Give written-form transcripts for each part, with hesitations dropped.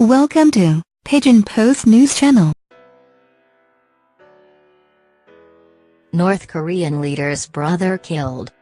Welcome to Pigeon Post News Channel. North Korean leader's brother killed.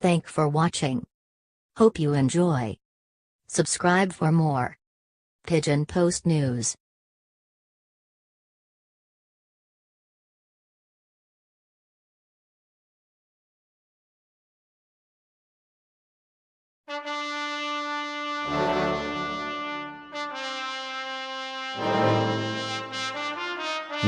Thank for watching. Hope you enjoy. Subscribe for more Pigeon Post News.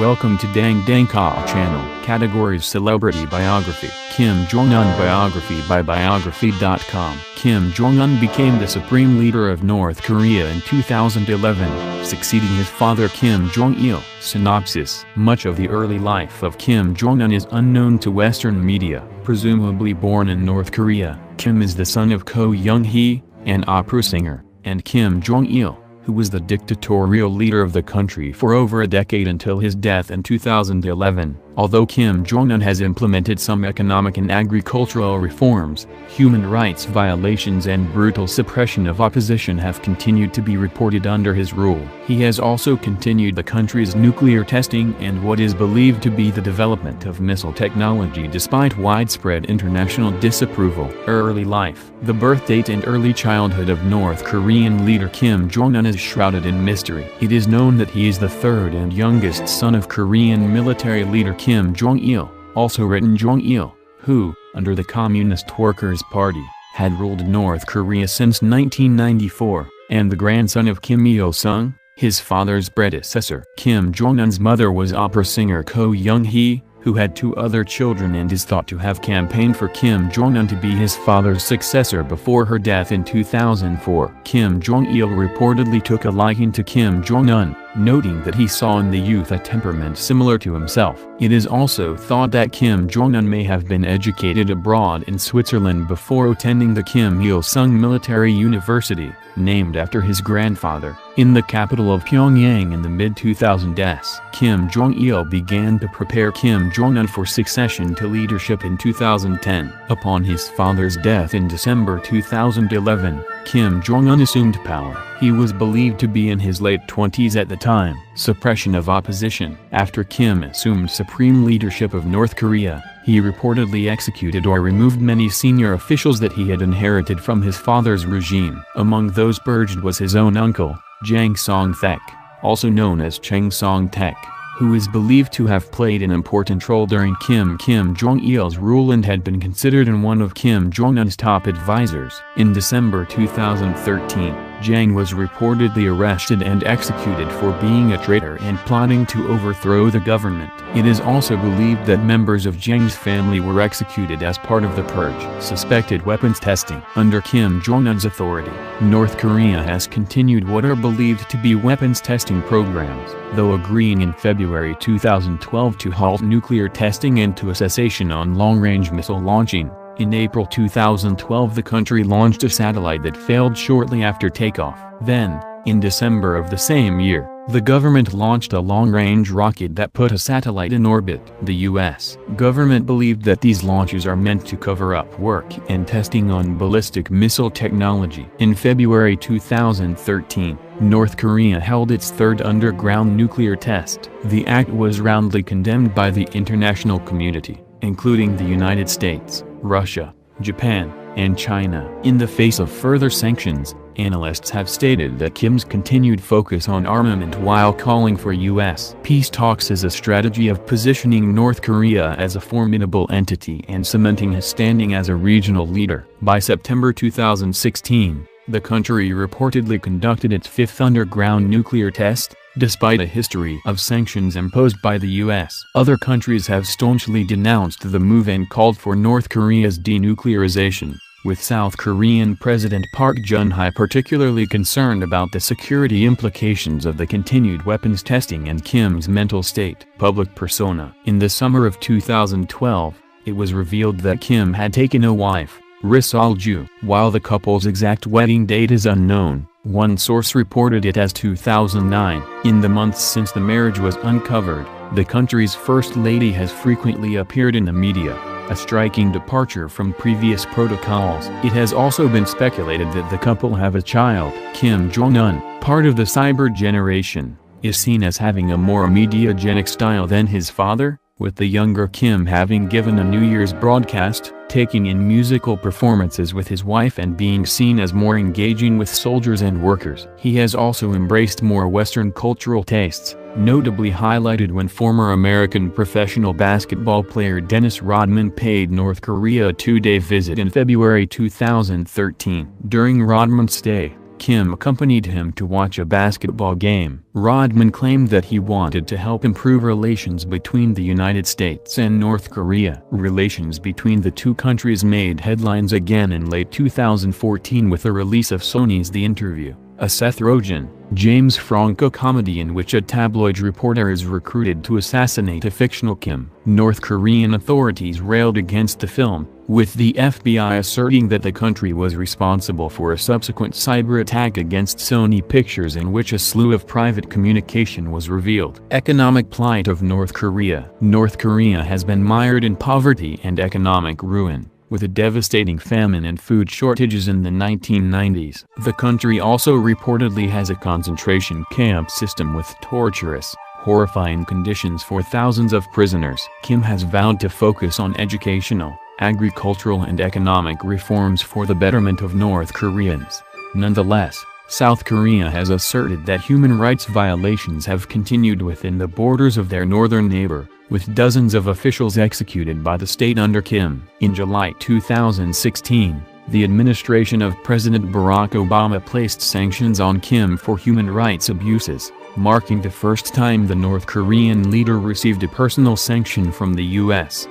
Welcome to Dang Dang Ka channel. Categories: Celebrity Biography. Kim Jong-un Biography by Biography.com. Kim Jong-un became the supreme leader of North Korea in 2011, succeeding his father Kim Jong-il. Synopsis: Much of the early life of Kim Jong-un is unknown to Western media. Presumably born in North Korea, Kim is the son of Ko Young-hee, an opera singer, and Kim Jong-il, who was the dictatorial leader of the country for over a decade until his death in 2011. Although Kim Jong-un has implemented some economic and agricultural reforms, human rights violations and brutal suppression of opposition have continued to be reported under his rule. He has also continued the country's nuclear testing and what is believed to be the development of missile technology despite widespread international disapproval. Early life. The birth date and early childhood of North Korean leader Kim Jong-un is shrouded in mystery. It is known that he is the third and youngest son of Korean military leader Kim Jong-il, also written Jong-il, who, under the Communist Workers' Party, had ruled North Korea since 1994, and the grandson of Kim Il-sung, his father's predecessor. Kim Jong-un's mother was opera singer Ko Young-hee, who had two other children and is thought to have campaigned for Kim Jong-un to be his father's successor before her death in 2004. Kim Jong-il reportedly took a liking to Kim Jong-un, noting that he saw in the youth a temperament similar to himself. It is also thought that Kim Jong-un may have been educated abroad in Switzerland before attending the Kim Il-sung Military University, named after his grandfather, in the capital of Pyongyang in the mid-2000s. Kim Jong-il began to prepare Kim Jong-un for succession to leadership in 2010. Upon his father's death in December 2011, Kim Jong-un assumed power. He was believed to be in his late 20s at the time. Suppression of opposition. After Kim assumed supreme leadership of North Korea, he reportedly executed or removed many senior officials that he had inherited from his father's regime. Among those purged was his own uncle, Jang Song-thaek, also known as Chang Song-taek, who is believed to have played an important role during Kim Jong-il's rule and had been considered one of Kim Jong-un's top advisors. In December 2013, Jang was reportedly arrested and executed for being a traitor and plotting to overthrow the government. It is also believed that members of Jang's family were executed as part of the purge. Suspected weapons testing. Under Kim Jong-un's authority, North Korea has continued what are believed to be weapons testing programs, though agreeing in February 2012 to halt nuclear testing and to a cessation on long-range missile launching. In April 2012 the country launched a satellite that failed shortly after takeoff. Then, in December of the same year, the government launched a long-range rocket that put a satellite in orbit. The U.S. government believed that these launches are meant to cover up work and testing on ballistic missile technology. In February 2013, North Korea held its third underground nuclear test. The act was roundly condemned by the international community, including the United States, Russia, Japan, and China. In the face of further sanctions, analysts have stated that Kim's continued focus on armament while calling for U.S. peace talks is a strategy of positioning North Korea as a formidable entity and cementing his standing as a regional leader. By September 2016, the country reportedly conducted its fifth underground nuclear test, despite a history of sanctions imposed by the U.S. Other countries have staunchly denounced the move and called for North Korea's denuclearization, with South Korean President Park Geun-hye particularly concerned about the security implications of the continued weapons testing and Kim's mental state. Public persona. In the summer of 2012, it was revealed that Kim had taken a wife, Ri Sol-ju. While the couple's exact wedding date is unknown, one source reported it as 2009. In the months since the marriage was uncovered, the country's first lady has frequently appeared in the media, a striking departure from previous protocols. It has also been speculated that the couple have a child. Kim Jong-un, part of the cyber generation, is seen as having a more mediagenic style than his father, with the younger Kim having given a New Year's broadcast, taking in musical performances with his wife and being seen as more engaging with soldiers and workers. He has also embraced more Western cultural tastes, notably highlighted when former American professional basketball player Dennis Rodman paid North Korea a two-day visit in February 2013. During Rodman's stay, Kim accompanied him to watch a basketball game. Rodman claimed that he wanted to help improve relations between the United States and North Korea. Relations between the two countries made headlines again in late 2014 with the release of Sony's The Interview, a Seth Rogen, James Franco comedy in which a tabloid reporter is recruited to assassinate a fictional Kim. North Korean authorities railed against the film, with the FBI asserting that the country was responsible for a subsequent cyber attack against Sony Pictures in which a slew of private communication was revealed. Economic plight of North Korea. North Korea has been mired in poverty and economic ruin, with a devastating famine and food shortages in the 1990s. The country also reportedly has a concentration camp system with torturous, horrifying conditions for thousands of prisoners. Kim has vowed to focus on educational, agricultural and economic reforms for the betterment of North Koreans. Nonetheless, South Korea has asserted that human rights violations have continued within the borders of their northern neighbor, with dozens of officials executed by the state under Kim. In July 2016, the administration of President Barack Obama placed sanctions on Kim for human rights abuses, marking the first time the North Korean leader received a personal sanction from the U.S.